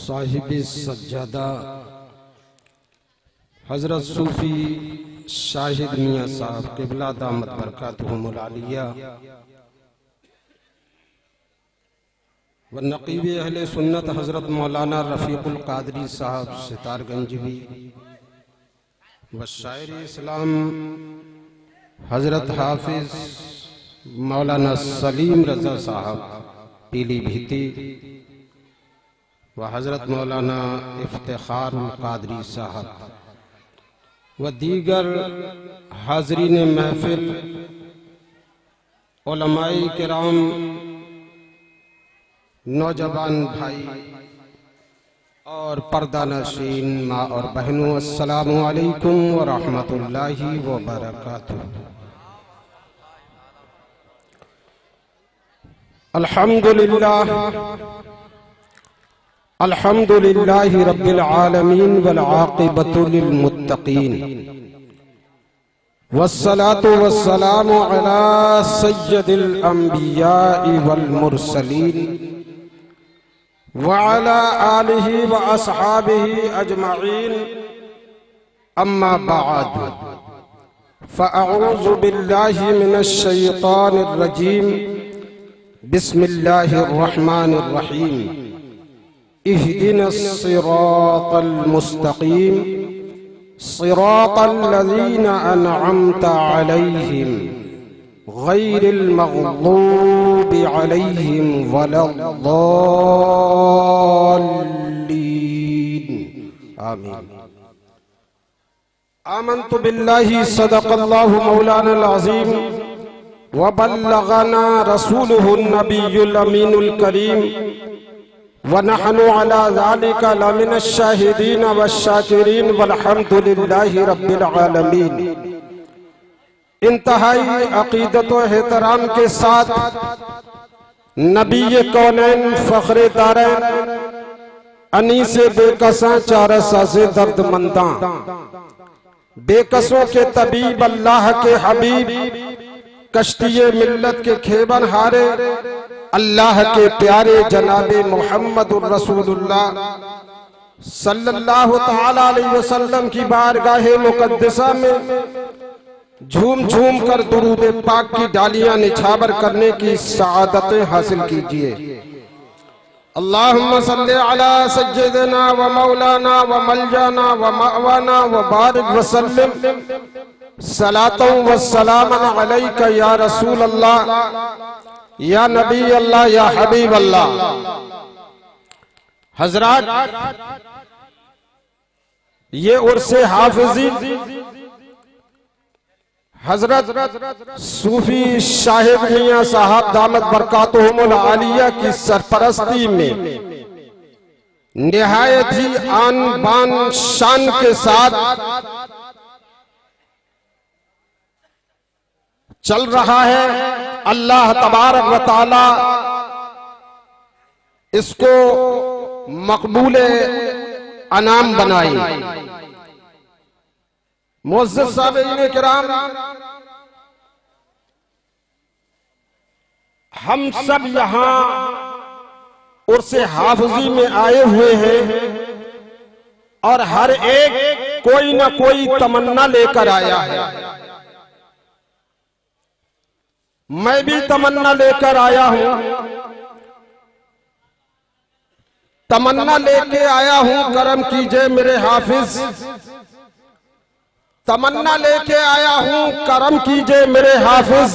साहिब सज्जादा हजरत सूफी शाहिद मियाँ साहब क़िबला दामत बरकातुहुमुल आलिया व नक़ीब अहले सुन्नत हजरत मौलाना रफ़ीकुल क़ादरी साहब सितारगंजवी व शायर इस्लाम हजरत हाफिज मौलाना सलीम रज़ा साहब पीलीभीती व हजरत मौलाना इफ्तिखारुल क़ादरी साहब व दीगर हाज़रीन महफिल उलमाए किराम, नौजवान भाई और पर्दा नशीन माँ और बहनों, अस्सलामु अलैकुम व रहमतुल्लाहि व बरकातुहू। अल्हम्दुलिल्लाहि रब्बिल आलमीन वल आक़िबतु लिल मुत्तक़ीन वस्सलातु वस्सलामु अला सय्यदिल अंबिया'i वल मुरसलीन व अला आलिहि व अस्हाबिहि अजमईन, अम्मा बअद, फ़अऊज़ु बिल्लाहि मिनश शैतानिर रजीम, बिस्मिल्लाहिर रहमानिर रहीम। इहदिनस सिरातल मुस्तक़ीम सिरातल लज़ीना अनअमता अलैहिम गैरिल मग़ज़ूबि अलैहिम वलद्दाल्लीन, आमीन। आमन्तु बिल्लाहि सदक़ल्लाहु मौलानल अज़ीम व बल्लगना रसूलुहुन नबियुल अमीनुल करीम व नहनु अला ज़ालिका लमिनश शाहिदीन वश्शाकिरीन वल्हम्दुलिल्लाहि रब्बिल आलमीन। इंतहाई अक़ीदत व एहतराम के साथ नबी कौनैन फ़ख्रे दारैन अनीसे बेकसां चारसा से दर्दमंदां, बेकसों के तबीब अल्लाह के हबीब, कश्तिये मिल्लत के खेबन हारे अल्लाह के प्यारे जनाबे मुहम्मदुर रसूलुल्लाह सल्लल्लाहु तआला अलैहि वसल्लम की बारगाहे मुक़द्दसा में झूम झूम कर दुरूद पाक की डालियां निछावर करने की सआदतें हासिल कीजिए। अल्लाहुम्मा सल्लि अला सय्यिदिना व मौलाना व मलजाना व मअवाना व बारिक व सल्लिम सलातों व सलामन अलैका या रसूल अल्लाह, या नबी अल्लाह, या हबीब अल्लाह। हजरात, ये उर्से हाफिजी हजरत सूफी शाहिद मियाँ साहब दामत बरकातुहुमुल आलिया की सरपरस्ती में निहायत ही आन बान शान के साथ चल रहा है। अल्लाह तबारक व तआला इसको मकबूल अनाम बनाई। मुअज़्ज़िज़ सामीईन किराम, हम सब यहाँ उर्से हाफ़िज़ी में आए हुए हैं और हर एक कोई ना कोई तमन्ना लेकर आया है। मैं भी तमन्ना लेकर आया हूं, तमन्ना लेके आया हूं, करम कीजिए मेरे हाफिज। तमन्ना लेके आया हूं, करम कीजिए मेरे हाफिज।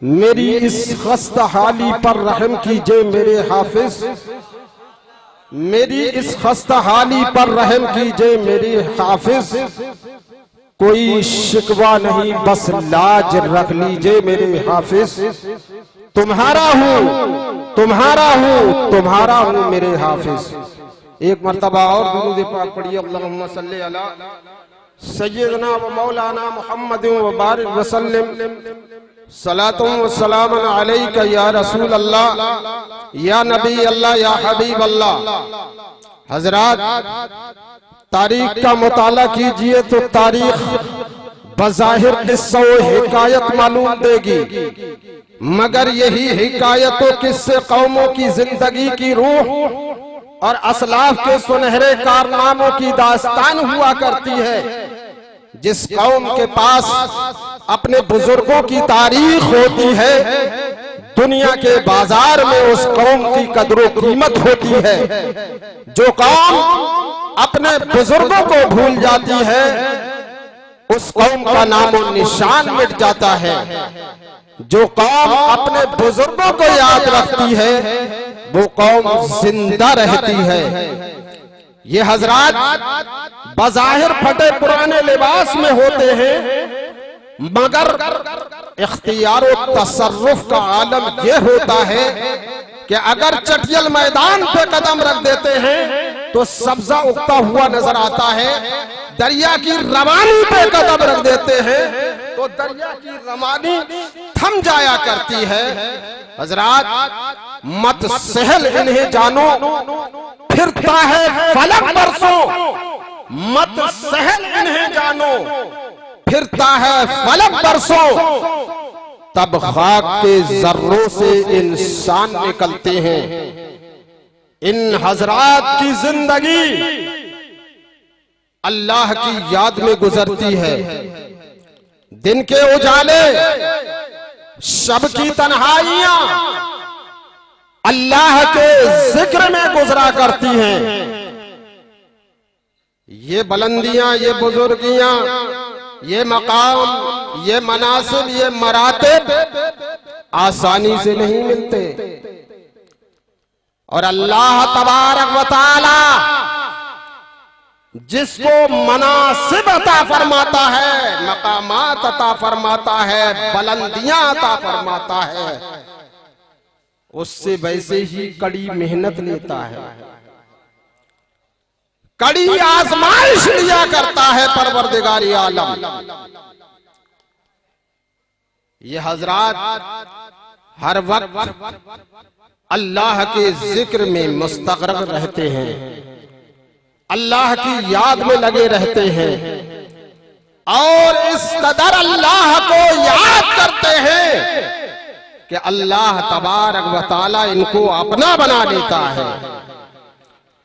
मेरी इस खस्ता हाली पर रहम कीजिए मेरे हाफिज। मेरी इस खस्ता हाली पर रहम कीजिए मेरे हाफिज। कोई शिकवा नहीं, बस लाज रख लीजिए मेरे हाफिज। तुम्हारा हूँ, तुम्हारा हूँ, तुम्हारा हूँ मेरे हाफिज। एक मर्तबा और दुरूद पाक पढ़िए। अल्लाहुम्मा सल्ली अला सय्यिदना व मौलाना मुहम्मद व बारिक व सल्लिम सलातुं व सलामन अलैका या रसूल अल्लाह, या नबी अल्लाह, या हबीब अल्लाह। हजरात, तारीख का मुताला कीजिए तो तारीख बज़ाहिर किस्सा व हिकायत मालूम देगी, मगर यही हिकायतों किस्से कौमों की जिंदगी की रूह और असलाफ के सुनहरे कारनामों की दास्तान हुआ करती है। जिस कौम के पास अपने बुजुर्गों की तारीख होती है, दुनिया के बाजार में उस कौम की कदर कीमत होती है। जो कौम अपने बुजुर्गों को भूल जाती है, उस कौम का नामो निशान मिट जाता है। जो कौम अपने बुजुर्गों को याद रखती है, वो कौम जिंदा रहती है। ये हजरात बज़ाहिर फटे पुराने लिबास में होते हैं, मगर इख्तियार और तसर्रुफ का आलम ये होता है कि अगर चटियल मैदान पे कदम रख देते हैं तो सब्जा उगता हुआ नजर आता है। दरिया की रवानी पे कदम रख देते हैं तो दरिया की रवानी थम जाया करती है। हजरात मत सहल इन्हें जानो, फिरता है फलक बरसों। मत सहल इन्हें जानो, फिरता है फलक बरसों। तब खाक के जर्रों से इंसान निकलते हैं। इन हजरात की जिंदगी अल्लाह की याद में गुजरती है। दिन के उजाले, शब की तन्हाइयां अल्लाह के जिक्र में गुजरा करती हैं। ये बुलंदियां, ये बुजुर्गियां, ये मकाम, ये मनासिब, ये मरातिब आसानी से नहीं मिलते। और अल्लाह तबारक व तआला जिसको मनासिब अता फरमाता है, मकामात अता फरमाता है, बुलंदियां अता फरमाता है, उससे वैसे ही कड़ी मेहनत लेता है, कड़ी आजमाइश लिया करता है परवरदिगारी आलम। ये हजरात हर वक्त अल्लाह के जिक्र में मुस्तगरक रहते हैं, अल्लाह की याद में लगे रहते हैं और इस कदर अल्लाह को याद करते हैं कि अल्लाह तबारक व तआला इनको अपना बना लेता है।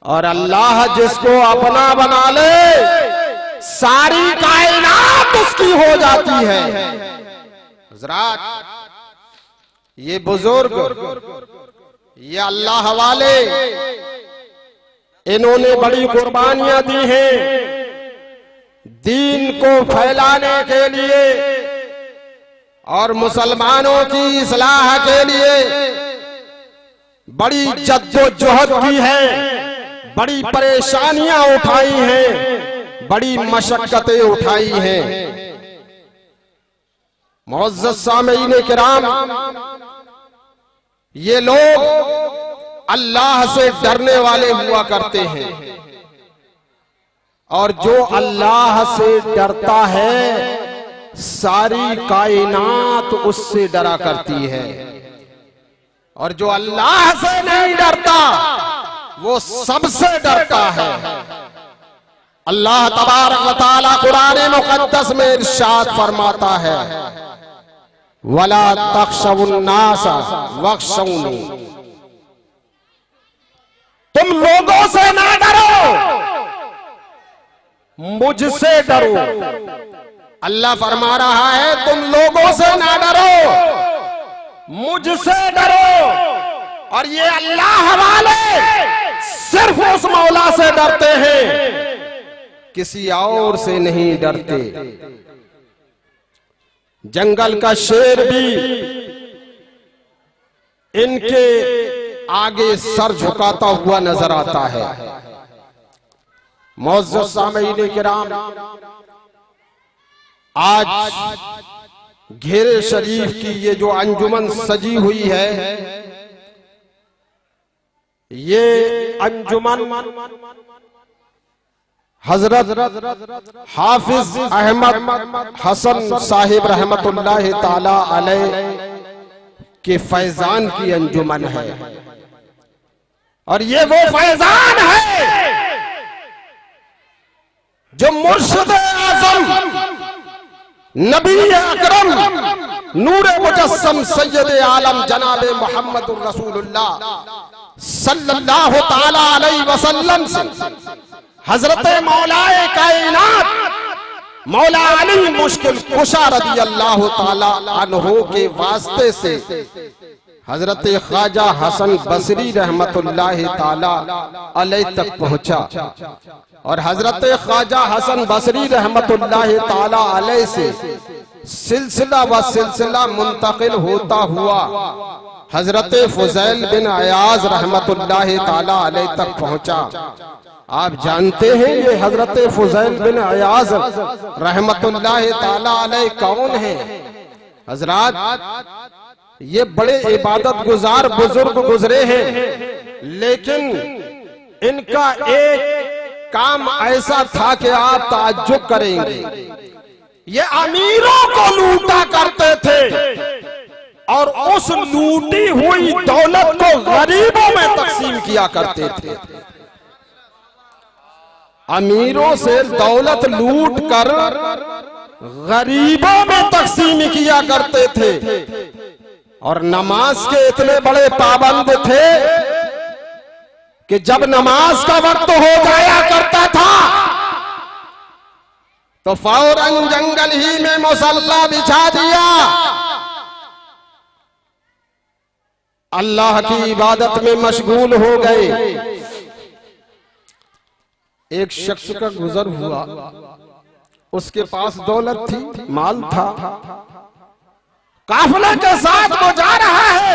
और अल्लाह जिसको अपना बना ले, सारी कायनात उसकी हो जाती है। हज़रात ये बुजुर्ग, ये अल्लाह वाले, इन्होंने बड़ी कुर्बानियां दी हैं दीन को फैलाने के लिए और मुसलमानों की इस्लाह के लिए। बड़ी जद्दोजहद की है, बड़ी परेशानियां उठाई हैं, बड़ी मशक्कतें उठाई हैं। मुअज़्ज़ज़ सामीईन किराम, ये लोग अल्लाह से डरने वाले हुआ करते हैं और जो अल्लाह से डरता है, सारी कायनात उससे डरा करती है। और जो अल्लाह से नहीं डरता, वो सबसे डरता है। अल्लाह तबारक व तआला कुरान मुक़द्दस में इरशाद फरमाता है, वला तख्शवुन्नास वख्शौनी, तुम लोगों से ना डरो, मुझसे डरो। अल्लाह फरमा रहा है तुम लोगों से ना डरो, मुझसे डरो। और ये अल्लाह वाले सिर्फ उस मौला से डरते हैं, किसी और से नहीं डरते। जंगल का शेर भी इनके आगे सर झुकाता हुआ नजर आता है। मुअज़्ज़ज़ सामीईन किराम, आज घेरे शरीफ की ये जो अंजुमन सजी हुई है, ये अंजुमन हजरत हाफिज अहमद हसन साहिब रहमतुल्लाह ताला अलैह के फैजान की अंजुमन है। और ये वो फैजान है जो मुर्शिद आज़म नबी अकरम नूरे मुजस्सम सैयद आलम जनाब मोहम्मद रसूलुल्लाह सल्लल्लाहु ताला अलैहि वसल्लम से हजरत मौलाए कायनात मौला अली मुश्किल कुशा रदी अल्लाह ताला अन्हु के वास्ते से हजरत ख्वाजा हसन बसरी रहमतुल्लाह ताला अलैह तक पहुंचा और हजरत ख्वाजा हसन बसरी रहमतुल्लाह ताला अलैह से सिलसिला व सिलसिला मुंतकिल होता हुआ हजरत फुजैल बिन अयाज रहमतुल्लाह ताला अलैह तक पहुंचा। आप जानते हैं ये हजरत फुजैल बिन अयाज रहमतुल्लाह ताला अलैह कौन है? हजरात ये बड़े इबादत गुजार बुजुर्ग गुजरे हैं, लेकिन इनका एक काम ऐसा था कि आप ताज्जुब करेंगे। ये अमीरों को लूटा करते थे और उस लूटी हुई दौलत को गरीबों में तकसीम किया करते थे। अमीरों से दौलत लूट कर गरीबों में तकसीम किया करते थे और नमाज के इतने बड़े पाबंद थे कि जब नमाज का वक्त हो जाया करता था तो फौरन जंगल ही में मुसल्ला बिछा दिया, अल्लाह की इबादत में मशगूल हो गए। एक शख्स का गुजर हुआ, उसके पास दौलत थी, माल था, काफिले के साथ वो जा रहा है,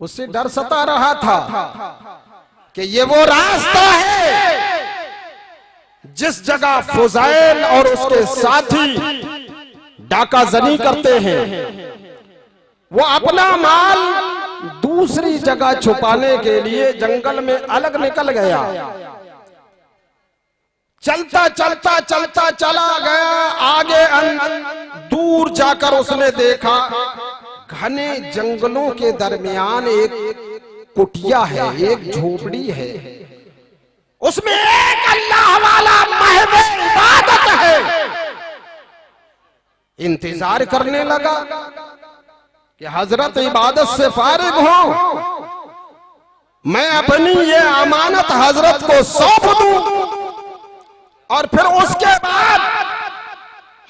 उससे डर सता रहा था कि ये वो रास्ता है जिस जगह फुजैल और उसके साथी डाकाजनी करते हैं। वो अपना माल दूसरी जगह छुपाने के लिए जंगल में अलग निकल गया। चलता चलता चलता चला गया, आगे दूर जाकर उसने देखा घने जंगलों के दरमियान एक कुटिया है, एक झोपड़ी है, उसमें एक अल्लाह वाला महवे इबादत है। इंतजार करने लगा कि हजरत इबादत से फारिग हो, मैं अपनी ये अमानत हजरत को सौंप दूं और फिर उसके बाद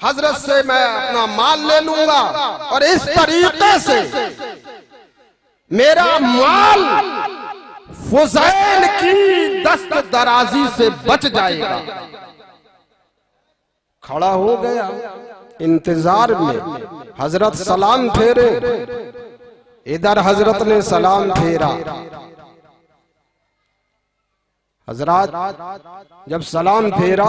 हजरत से मैं अपना माल ले लूंगा और इस तरीके से मेरा माल फुजैल की दस्त दराजी से बच जाएगा। खड़ा हो गया इंतजार में, हजरत सलाम फेरे, इधर हजरत ने सलाम फेरा। हजरत जब सलाम फेरा,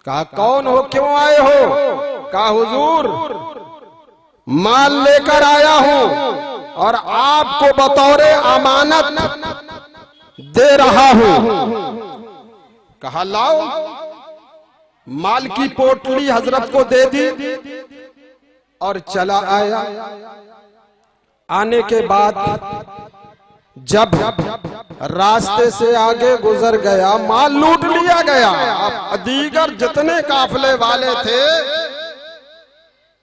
कहा कौन हो, क्यों आए हो? कहा हुजूर माल लेकर आया हूं और आपको बतौरे अमानत दे रहा हूं। कहा लाओ। माल की पोटली हजरत को दे दी और चला आया। आने के बाद जब रास्ते से आगे गुजर गया, माल लूट लिया गया। अब दीगर जितने काफिले वाले थे,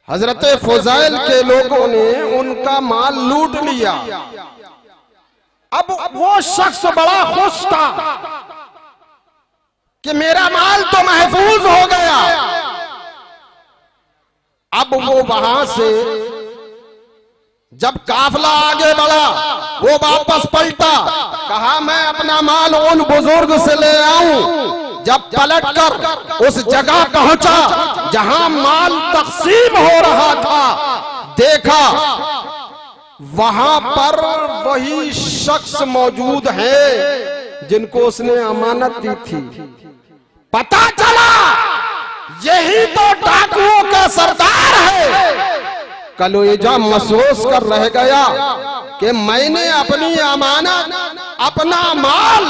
हजरत फुजैल के लोगों ने उनका माल लूट लिया। अब वो शख्स बड़ा खुश था कि मेरा माल तो महफूज हो गया। अब वो वहां से जब काफिला आगे बढ़ा, वो वापस पलटा, कहा मैं अपना माल उन बुजुर्ग से ले आऊं। जब पलटकर उस जगह पहुंचा जहां माल तकसीम हो रहा था, देखा वहां पर वही शख्स मौजूद है जिनको उसने अमानत दी थी। पता चला यही तो डाकुओं का सरदार है। कलेजा महसूस कर रह गया कि मैंने अपनी अमानत, अपना माल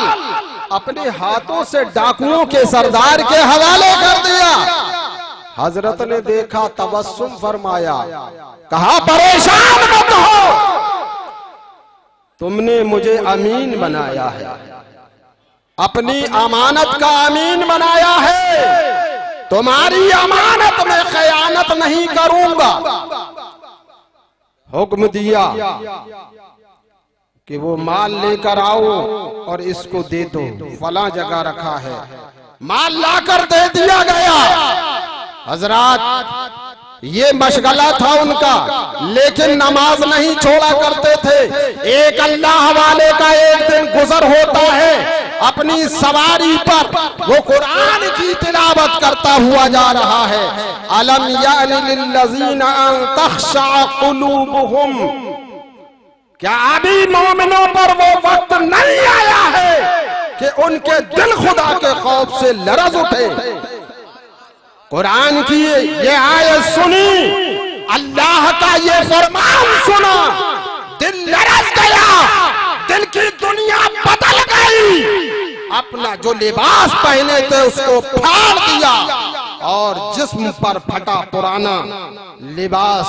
अपने हाथों से डाकुओं के सरदार के हवाले कर दिया। हजरत ने देखा, तबस्सुम फरमाया, कहा परेशान मत हो, तुमने मुझे अमीन बनाया है, अपनी अमानत का अमीन बनाया है, तुम्हारी अमानत में खयानत नहीं करूंगा। हुक्म दिया कि वो माल लेकर आओ और इसको दे दो, फला जगह रखा है। माल लाकर दे दिया गया। हजरात ये मशगला था उनका, लेकिन नमाज नहीं छोड़ा करते थे। एक अल्लाह वाले का एक दिन गुजर होता है, अपनी सवारी पर वो कुरान की तिलावत करता हुआ जा रहा है। अलम यानि लिल्लज़ीना अन तख़शअ क़ुलूबुहुम, क्या अभी मोमिनों पर वो वक्त नहीं आया है कि उनके दिल खुदा के खौफ से लरज उठे। कुरान की ये आयत सुनी, अल्लाह का ये फरमान सुना, दिल लरज गया, दिल की दुनिया बदल गई। अपना जो लिबास पहने थे उसको फाड़ दिया और जिस्म पर फटा पुराना लिबास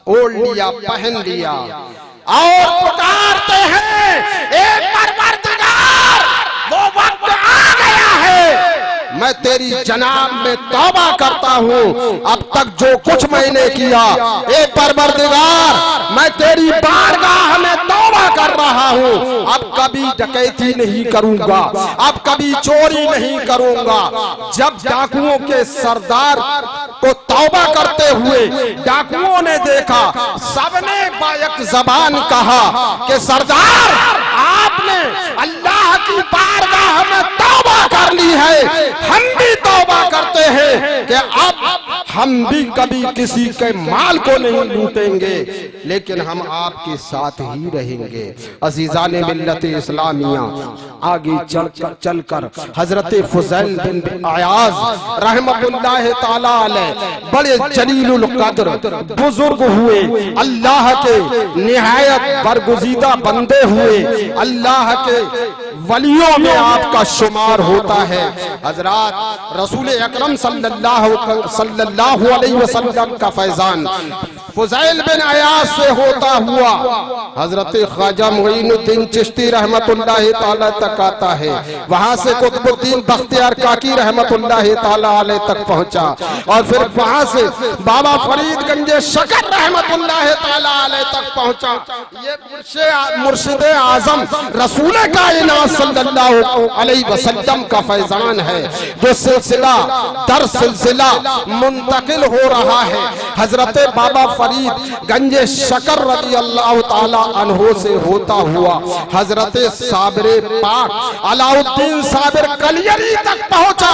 ओढ़ लिया, पहन लिया और पुकारते हैं, ए परवरदिगार, वो वक्त आ गया है, मैं तेरी जनाब में तौबा करता हूँ। अब तक जो कुछ मैंने किया, ए परवरदिगार, मैं तेरी बारगाह में तौबा कर रहा हूँ। अब कभी डकैती नहीं करूंगा, अब कभी चोरी नहीं करूंगा। जब डाकुओं के सरदार को तौबा करते हुए डाकुओं ने देखा, सबने बायक जबान कहा कि सरदार, आपने अल्लाह की बारगाह में तौबा कर ली है, हम भी तौबा करते हैं कि अब हम भी कभी किसी के माल को नहीं लूटेंगे, लेकिन हम आपके साथ ही रहेंगे। अजीजाने मिल्लत इस्लामिया, आगे चलकर हजरत फुज़ैल बिन अयाज रहमतुल्लाह ताला अलैह बड़े जलीलुल कद्र बुजुर्ग हुए, अल्लाह के निहायत बरगुज़ीदा बंदे हुए, अल्लाह के वलियों में आपका शुमार होता है। हजरात रसूल अकरम सल्लल्लाहु अलैहि वसल्लम का फैजान फुज़ैल बिन अयाज से होता हुआ हजरत ख्वाजा मुईनुद्दीन चिश्ती रहमतुल्लाह ताला तक आता है। वहां से कुतुबुद्दीन बख्तियार काकी रहमतुल्लाह ताला अलैह तक पहुंचा और फिर वहां से बाबा फरीद गंजे शकर रहमतुल्लाह ताला अलैह तक पहुंचा। ये मुर्शिद आजम रसूल कायनात सल्लल्लाहु अलैहि वसल्लम का फैजान है, जो सिलसिला दर सिलसिला मुंतकिल हो रहा है। हजरत बाबा फरीद गंजे शकर रज़ी अल्लाह ताला अन्हो से होता हुआ हजरत साबिर पाक अलाउद्दीन साबिर कलियरी तक पहुंचा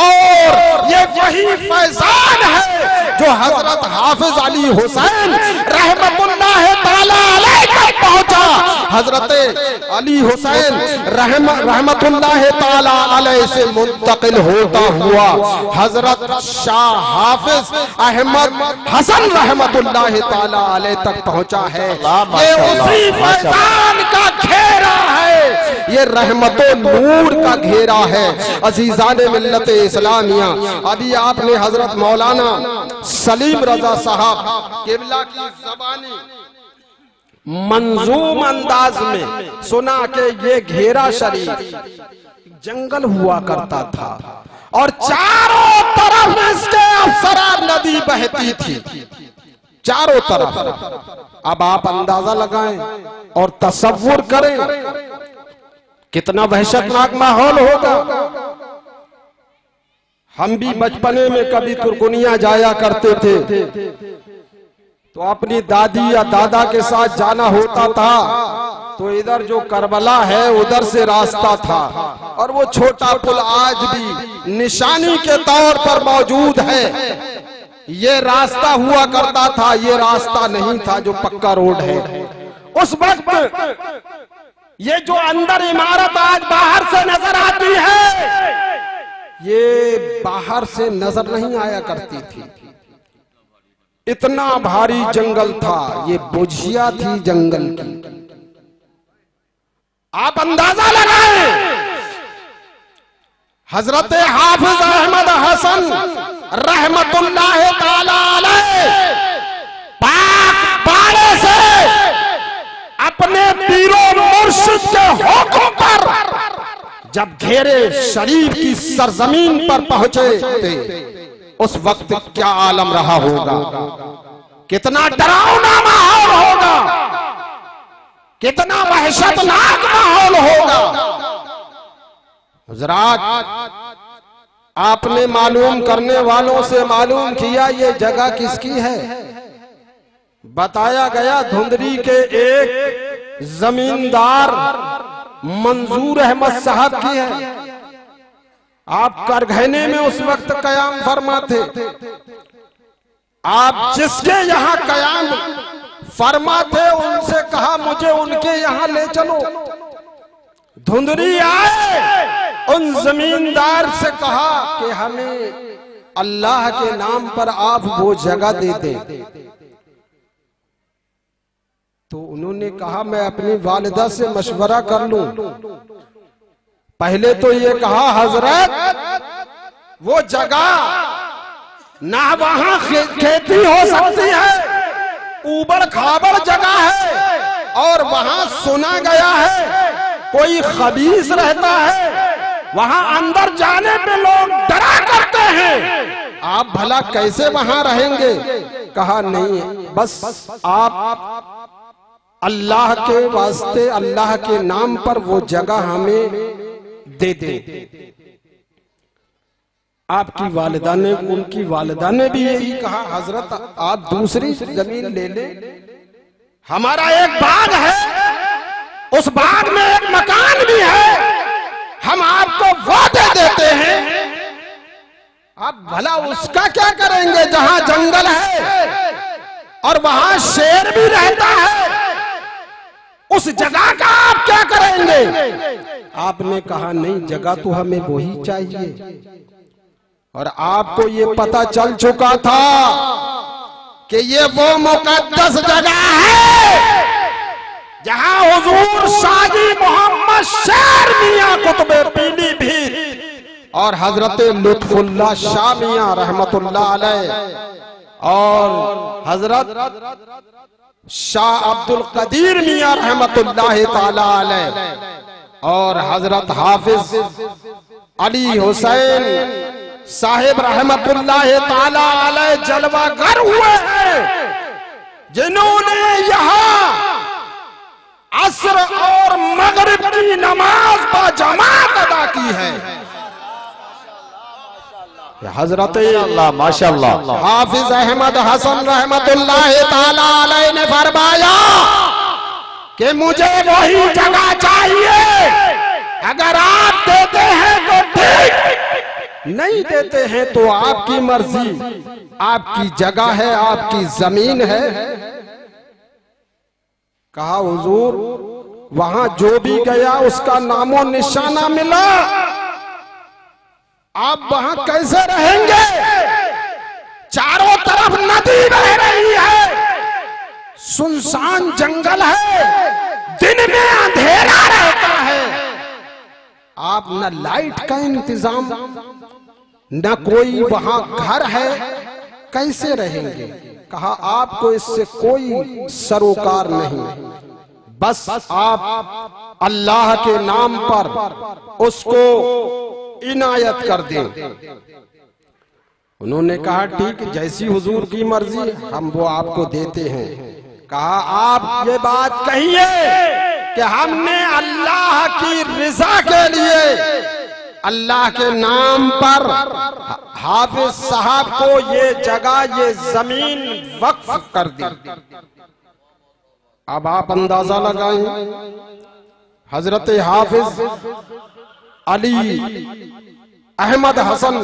और ये वही फैजान है जो हजरत हाफिज अली हुसैन रहमतुल्लाह ताला अलैह तक पहुंचा। हजरत अली हुसैन रहमतुल्लाह ताला अलैह से मुंतकिल होता हुआ हजरत शाह हाफिज अहमद हसन रहमतुल्लाह ताला अलैह तक पहुंचा है। ये उसी फैजान का घेरा है, ये रहमतो नूर का घेरा है। अजीजाने मिल्लत इस्लामिया, अभी आपने हजरत मौलाना सलीम रजा साहब किबला की ज़बानी मंजूम अंदाज में सुना कि ये घेरा शरीफ जंगल हुआ करता था और चारों तरफ इसके अफसरा नदी बहती थी, चारों तरफ। अब आप अंदाजा लगाएं और तसव्वुर करें कितना वहशतनाक माहौल होगा। हम भी बचपने में कभी तुर्कुनिया जाया करते थे तो अपनी दादी या दादा के साथ जाना होता था तो इधर जो करबला है उधर से रास्ता था और वो छोटा पुल आज भी निशानी के तौर पर मौजूद है। ये रास्ता हुआ करता था, ये रास्ता नहीं था जो पक्का रोड है। उस वक्त ये जो अंदर इमारत आज बाहर से नजर आती है, ये बाहर से नजर नहीं आया करती थी। इतना भारी जंगल था, ये बुझिया थी जंगल की। आप अंदाजा लगाएं, हजरत हाफिज अहमद हसन रहमतुल्लाह ताला अलैह पाक बाड़े से अपने पीरों मुर्शिद के होठों पर जब घेरे शरीफ की सरजमीन पर पहुंचे थे, उस वक्त क्या आलम रहा होगा। कितना डरावना माहौल होगा, कितना वहशतनाक माहौल होगा। हज़रात, आपने मालूम करने वालों से मालूम किया ये जगह किसकी है? बताया गया धुंधरी के एक जमींदार मंजूर अहमद साहब की है। आप करघने में उस वक्त कयाम फरमा थे। आप जिसके यहाँ कयाम फरमा थे उनसे कहा मुझे उनके यहाँ ले चलो। धुंधरी आए, उन जमींदार से कहा कि हमें अल्लाह के नाम पर आप वो जगह दे दें। तो उन्होंने कहा मैं अपनी वालिदा से मशवरा कर लूं। पहले तो ये कहा हजरत वो जगह ना वहां खेती हो सकती है, ऊबड़ खाबड़ जगह है, और वहां सुना गया है कोई खबीस रहता है, वहां अंदर जाने पे लोग डरा करते हैं। आप भला कैसे वहां रहेंगे? कहा नहीं, बस आप अल्लाह के वास्ते अल्लाह के नाम पर वो जगह हमें दे दे। आपकी वालिदा ने, उनकी वालिदा ने भी यही कहा हजरत आप दूसरी जमीन ले ले, हमारा एक बाग है, उस बाग में एक मकान भी है, हम आपको वो दे देते हैं। आप भला उसका क्या करेंगे जहां जंगल है और वहां शेर भी रहता है, उस जगह का आप क्या करेंगे? आपने कहा नहीं, जगह तो हमें वही चाहिए। और आपको ये पता चल चुका था कि ये वो मुकद्दस जगह है जहां हुजूर शादी मोहम्मद शेर मियां कुतुबे पीलीभीत और हजरत लुत्फुल्लाह शाह मियां रहमतुल्लाह अलैह और हजरत शाह अब्दुल कदीर मियां रहमतुल्लाह ताला अलैह और हजरत हाफिज अली हुसैन साहिब रहमतुल्लाह ताला अलैह जलवागर हुए हैं, जिन्होंने यहाँ असर और मगरिब की नमाज बाजमात अदा की है। हजरत अल्लाह माशाअल्लाह हाफिज अहमद हसन रहमतुल्लाह ताला अलैह ने फरमाया कि मुझे वही जगह चाहिए, अगर आप देते हैं तो ठीक, नहीं देते हैं तो आपकी मर्जी, आपकी जगह है, आपकी जमीन है। कहा हुजूर वहां जो भी गया उसका नामो निशाना मिला, आप वहां कैसे रहेंगे? चारों तरफ नदी बह रही है, सुनसान जंगल है, दिन में अंधेरा रहता है, आप न लाइट का इंतजाम न कोई वहां घर है, कैसे रहेंगे? कहा आपको इससे कोई सरोकार नहीं, बस आप अल्लाह के नाम पर उसको इनायत कर दें। उन्होंने कहा ठीक, जैसी हुजूर की मर्जी, हम वो आपको देते हैं। कहा आप ये बात कहिए कि हमने अल्लाह की रिजा के लिए अल्लाह के नाम पर हाफिज साहब को ये जगह, ये जमीन वक्फ कर दी। अब आप अंदाजा लगाएं, हजरत हाफिज अली अहमद हसन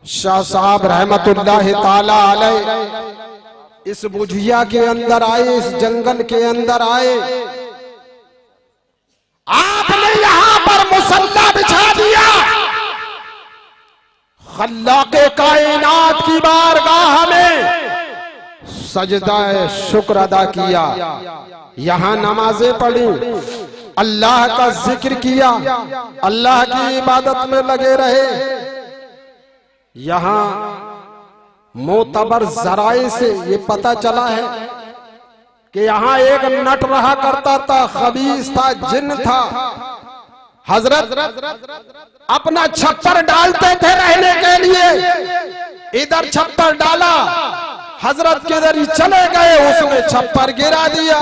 शाह साहब रहमतुल्लाह ताला अलैह इस बुझिया के अंदर आए, इस जंगल के अंदर आए, आपने यहां पर मुसल्ला बिछा दिया, खल्लाके कायनात की बारगाह में सजदा शुक्र अदा किया, यहां नमाजें पढ़ी, अल्लाह का जिक्र किया, अल्लाह की इबादत में लगे रहे। यहां मोतबर जराए से ये पता चला है कि यहाँ एक नट रहा करता था, खबीस था, जिन था। हजरत अपना छप्पर डालते थे रहने के लिए, इधर छप्पर डाला, हजरत किधर ही चले गए, उसने छप्पर गिरा दिया।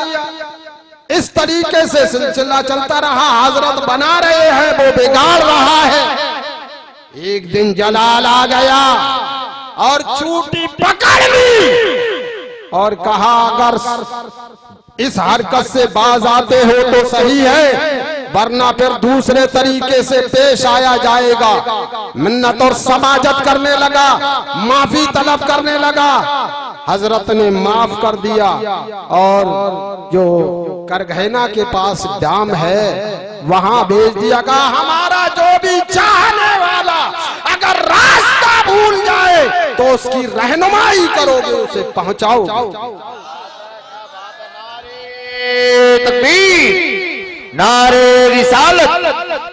इस तरीके से सिलसिला चलता रहा। हजरत बना रहे हैं, वो बिगाड़ रहा है। एक दिन जलाल आ गया और चूटी पकड़ ली और कहा, अगर इस हरकत से बाज आते हो तो सही है, वरना फिर दूसरे तरीके से पेश आया जाएगा। मिन्नत और समाजत करने लगा, माफी तलब करने लगा। हजरत ने माफ कर दिया और जो करघैना के पास डाम है वहां भेज दिया। कहा, हमारा जो भी चाहने वाला अगर रास्ता भूल जाए तो उसकी रहनुमाई करोगे, उसे पहुंचाओ। नारे रिसालत,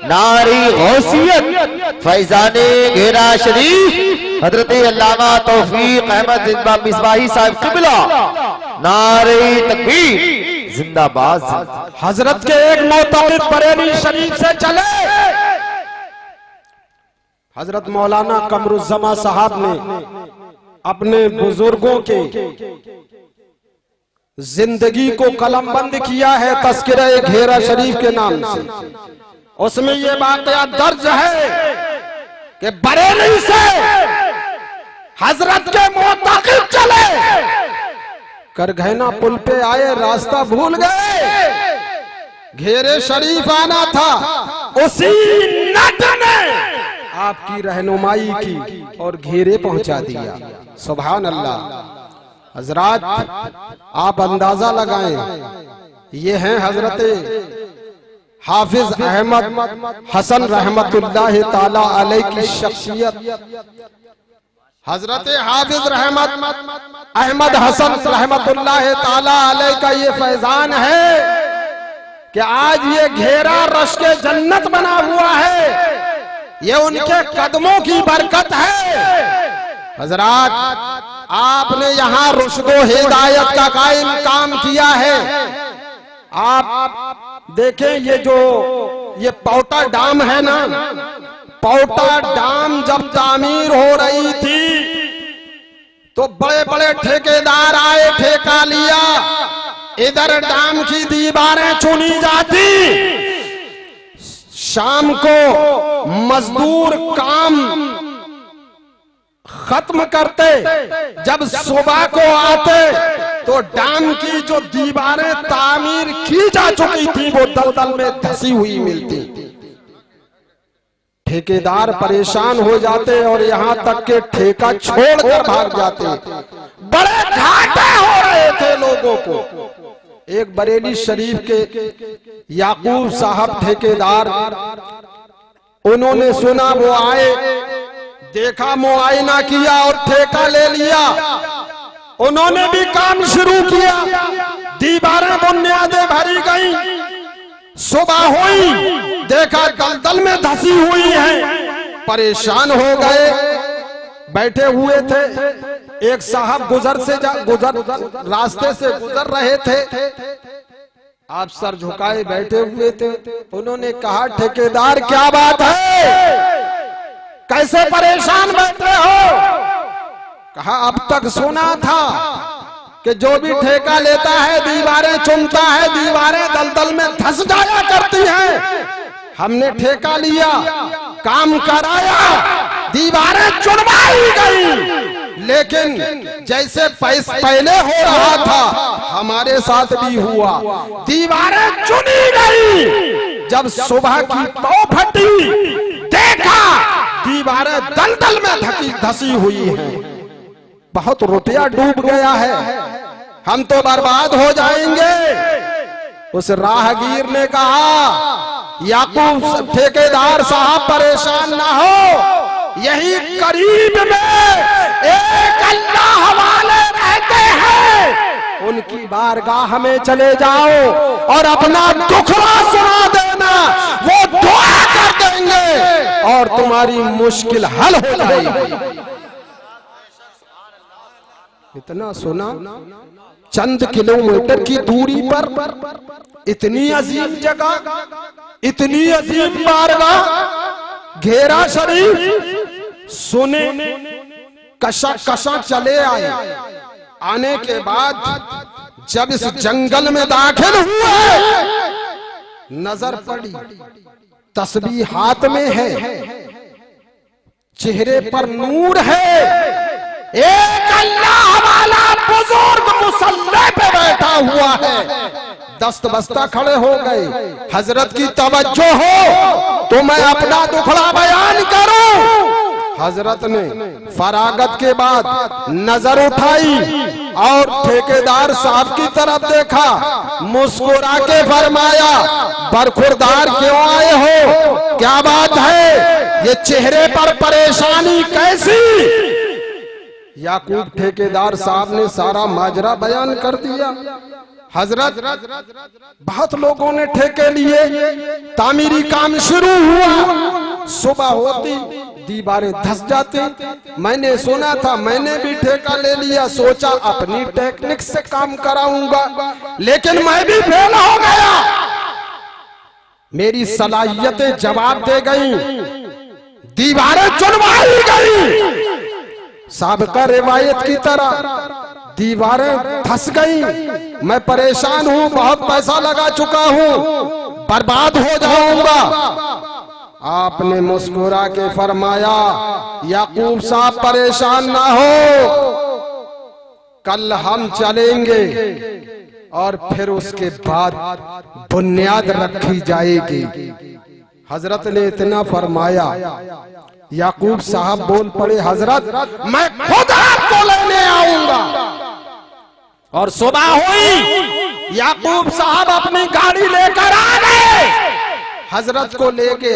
नारी गौसियत, फैजाने घेरा शरीफ, हजरत अल्लामा तौफीक अहमद मिसबाही साहब किबला, नारे तकबीर जिंदाबाद। हजरत के एक मोतमिद बरेली शरीफ से चले। हजरत मौलाना कमरुज़्ज़मा साहब ने अपने बुजुर्गों के जिंदगी को कलमबंद किया है तस्किरा घेरा शरीफ के नाम से। उसमें ये बात दर्ज है कि बरेली से हजरत के मोतक़िद चले, करघैना पुल पे आए, रास्ता भूल गए, घेरे शरीफ आना था। उसी नट ने आपकी रहनुमाई की और घेरे पहुंचा दिया। सुभान अल्लाह। हजरात, आप अंदाजा लगाएं, ये हैं हजरत हाफिज अहमद हसन रहमतुल्लाह ताला अलैह की शख्सियत। हजरत हाफिज अहमद हसन रहमतुल्लाह ताला अलैह का ये फैजान है कि आज ये घेरा रश्क जन्नत बना हुआ है। ये उनके कदमों की बरकत है। हजरात, आपने यहाँ रुश्द व हिदायत का कायम काम किया है। आप देखें, ये पौटा डाम है ना, पौटा डाम जब तामीर हो रही थी तो बड़े बड़े ठेकेदार आए, ठेका लिया। इधर डाम की दीवारें चुनी जाती, शाम को मजदूर काम खत्म करते, जब सुबह को आते तो डाम की जो दीवारें तामीर की जा चुकी थी वो दलदल में धसी हुई मिलती। ठेकेदार परेशान हो जाते और यहाँ तक के ठेका छोड़कर भाग जाते। बड़े घाटे हो रहे थे लोगों को। एक बरेली शरीफ के याकूब साहब ठेकेदार, उन्होंने सुना, वो आए, देखा, मुआयना किया और ठेका ले लिया। उन्होंने भी काम शुरू किया, दीवारें बुनियादें भरी गई। सुबह हुई, देखा दलदल में धसी हुई है। परेशान हो गए, बैठे हुए थे। एक साहब रास्ते से गुजर रहे थे। आप सर झुकाए बैठे हुए थे। उन्होंने कहा, ठेकेदार क्या बात है, कैसे परेशान बैठे हो? कहा, अब तक सुना था कि जो भी ठेका लेता है दीवारें चुनता है, दीवारें दलदल में धंस जाया करती हैं। हमने ठेका लिया, काम कराया, दीवारें चुनवाई गई, लेकिन जैसे पहले हो रहा था हमारे साथ भी हुआ। दीवारें चुनी गई, जब सुबह की पौ फटी, देखा दीवारें दलदल में धसी हुई हैं। बहुत रुपया डूब गया है, हम तो बर्बाद हो जाएंगे। उस राहगीर ने कहा, याकूब ठेकेदार साहब परेशान ना हो, यही करीब में एक अल्लाह वाले रहते हैं, उनकी बारगाह में चले जाओ और अपना दुखड़ा सुना देना, वो दुआ कर देंगे और तुम्हारी मुश्किल हल हो जाएगी। इतना सुना, चंद किलोमीटर की दूरी पर इतनी अजीम जगह, इतनी अजीम बारगाह, घेरा शरीफ। सुने, कशा कशा चले आए। आने के बाद जब इस जंगल में दाखिल हुए, नजर पड़ी, तस्बीह हाथ में है, चेहरे पर नूर है, एक अल्लाह वाला बुजुर्ग मुसल्ले पे बैठा हुआ है। दस्त बस्ता खड़े हो गए। हजरत की तवज्जो हो तो मैं अपना दुखड़ा बयान करूं। हजरत ने फरागत के बाद नजर उठाई और ठेकेदार साहब की तरफ देखा, मुस्कुरा के फरमाया, बरखुरदार क्यों आए हो, क्या बात है, ये चेहरे पर परेशानी कैसी? याकूब ठेकेदार साहब ने सारा माजरा बयान कर दिया। हजरत, बहुत लोगों ने ठेके लिए, तामीरी काम शुरू हुआ, सुबह होती दीवारें धस जाती। मैंने सुना था, मैंने भी ठेका ले लिया, सोचा अपनी टेक्निक से काम कराऊंगा, लेकिन मैं भी फेल हो गया। मेरी सलाहियतें जवाब दे गई, दीवारें चुनवाई गई। साबिका रिवायत की तरह दीवारें धस गई। मैं परेशान हूं, बहुत पैसा लगा चुका हूं, बर्बाद हो जाऊंगा। आपने मुस्कुरा के फरमाया, याकूब साहब परेशान ना हो, कल हम चलेंगे और फिर उसके बाद बुनियाद रखी जाएगी। हजरत ने इतना फरमाया, याकूब साहब बोल पड़े, हजरत मैं खुद आपको लेने आऊंगा। और सुबह हुई, याकूब साहब अपनी गाड़ी लेकर आ गए, हजरत को लेके।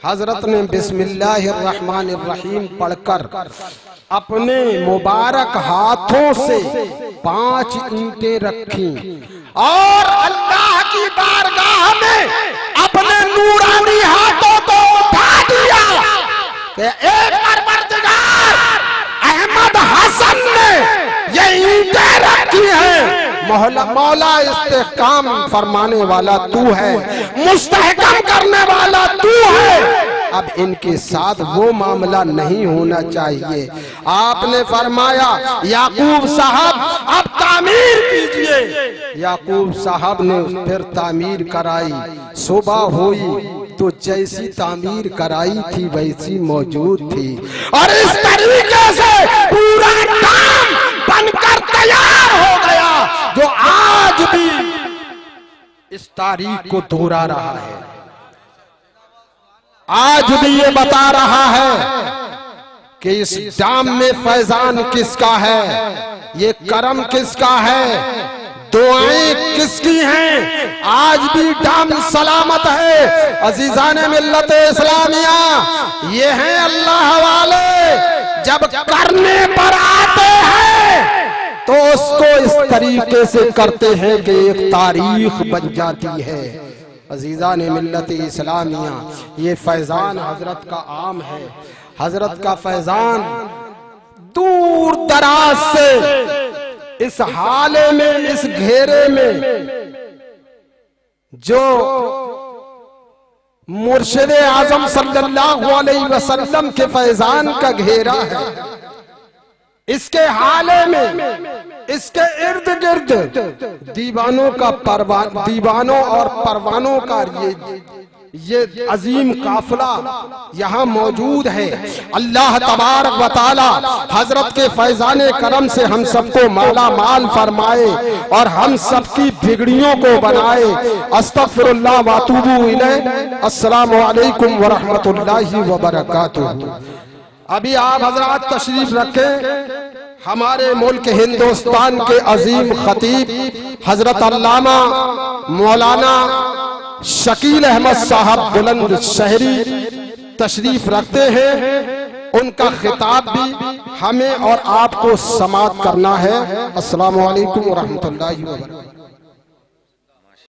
हजरत ने बिस्मिल्लाहिर्रहमानिर्रहीम पढ़कर अपने मुबारक हाथों से 5 ईंटें रखी और अल्लाह की बारगाह में अपने नूरानी हाथों को उठा दिया कि एक परवरदिगार, अहमद हसन ने ये ईंटें रखी हैं, मौला इस्तेहकाम फरमाने वाला तू है, मुस्तहकम करने वाला तू है। अब इनके साथ वो मामला नहीं होना चाहिए। आपने फरमाया, याकूब साहब अब तामीर कीजिए। याकूब साहब ने फिर तामीर कराई। सुबह हुई तो जैसी तामीर कराई थी वैसी मौजूद थी, और इस तरीके से पूरा काम बनकर तैयार हो गया, जो आज भी इस तारीख को दोहरा रहा है, आज भी ये बता रहा है कि इस डाम में फैजान किसका है, ये करम किसका है, दुआएं किसकी हैं। आज भी डाम सलामत है। अजीजाने मिल्लत इस्लामिया, ये हैं अल्लाह वाले, जब करने पर आते हैं तो उसको इस तरीके से करते हैं कि एक तारीख बन जाती है। अजीजान मिल्लत इस्लामिया, ये फैजान हजरत का आम है। हजरत का फैजान दूर दराज से इस हाले में, इस घेरे में जो मुर्शिद आजम सल्लल्लाहु अलैहि वसल्लम के फैजान का घेरा है, इसके हाले में, इसके इर्द गिर्द दीवानों और परवानों का ये अजीम काफिला यहाँ मौजूद है। अल्लाह तबारक व तआला हजरत के फैजाने करम से हम सबको माला माल फरमाए और हम सबकी बिगड़ियों को बनाए। अस्तगफिरुल्लाह व अतूबु इलैह। अस्सलामु अलैकुम व रहमतुल्लाहि व बरकातुहू। अभी आप हजरात तशरीफ रखें। हमारे मुल्क हिंदुस्तान के अजीम खतीब हजरत अल्लामा मौलाना शकील अहमद साहब बुलंद शहरी तशरीफ रखते हैं। उनका खिताब भी हमें और आपको समाअत करना है। अस्सलामु अलैकुम व रहमतुल्लाहि व बरकातुहू।